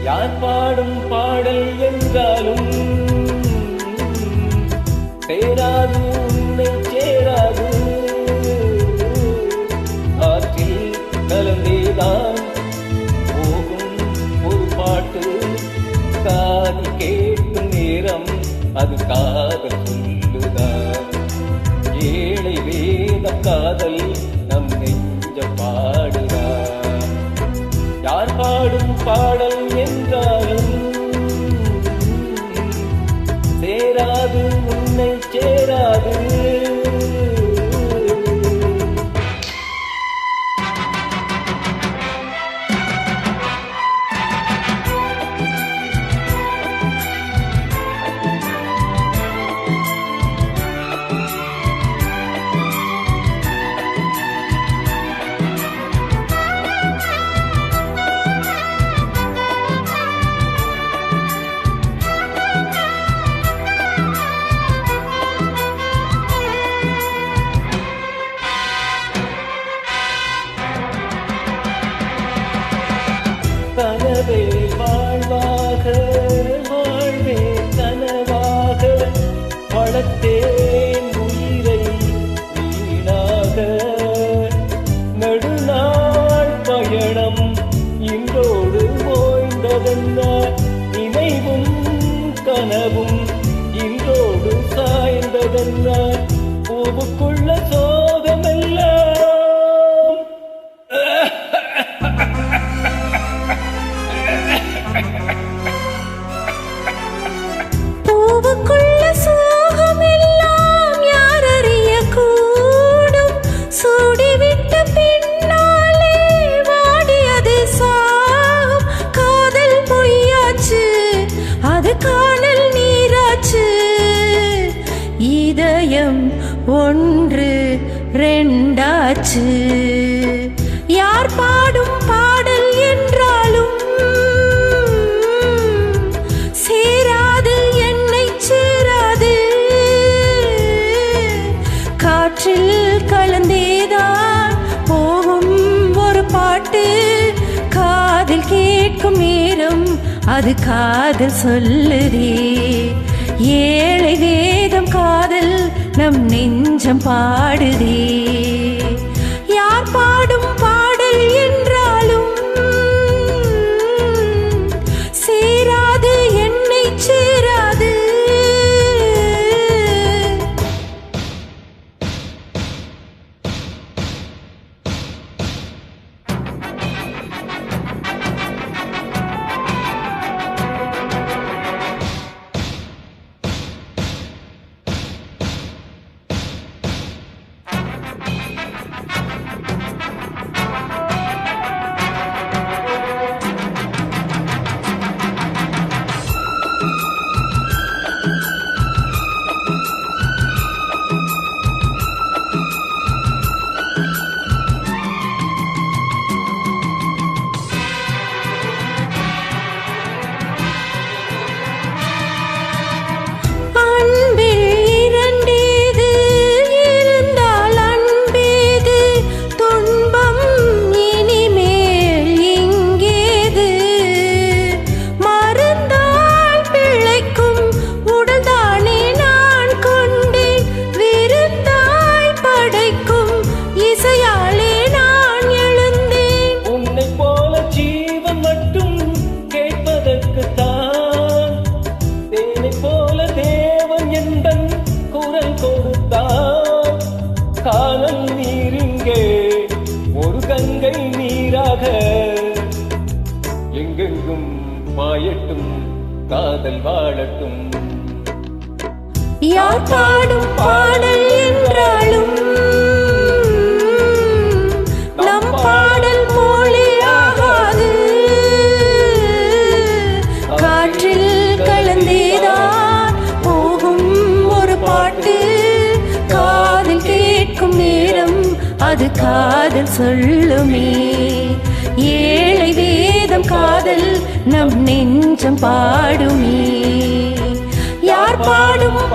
யார் பாடும் பாடல் என்றாலும் சேராது உன்னை சேராது. ஆற்றில் கலந்தேதான் போகும் ஒரு பாட்டு, காது கேட்கும் நேரம் அது காதல் சொல்லுதான். ஏழை வேத காதல் நம் நெஞ்ச பாடுதான். யார் பாடும் பாடல் என்றாலும் சேராது உன்னை சேராது. கனவே வாழ்வாக வாழ்வே கனவாக வளர்த்தேன் உயிரை வீணாக. நடுநாள் பயணம் இன்றோடு ஓய்ந்ததென்ன, நினைவும் கனவும் இன்றோடு சாய்ந்ததென்ன. பூவுக்குள்ள சோகமெல்லாம் பூவுக்குள்ள சோகமெல்லாம் யார் அறிய கூடும். சூடிவிட்ட பின்னாலே வாடியது சாகும். காதல் பொய்யாச்சு அது காணல் நீராச்சு. இதயம் ஒன்று ரெண்டாச்சு. யார் பாடும் பாடல் என்றாலும் சேராது என்னை சேராது. காற்றில் கலந்தேதான் போகும் ஒரு பாட்டு, காதில் கேட்கும் நேரம் அது காதல் சொல்லுதே. ஏழை வேதம் காதல் நம் நெஞ்சம் பாடுதே. யார் பாடும் பாடல் என்றாலும் சேராது என்னை சேராது. காணல் நீரிங்கே ஒரு கங்கை நீராக எங்கெங்கும் பாயட்டும் காதல் வாழட்டும். யார் பாடும் பாடல் என்றாலும் நம் பாடல் போலே ஆகாது. அது காதல் சொல்லுமே. ஏழை வேதம் காதல் நம் நெஞ்சம் பாடுமே. யார் பாடும்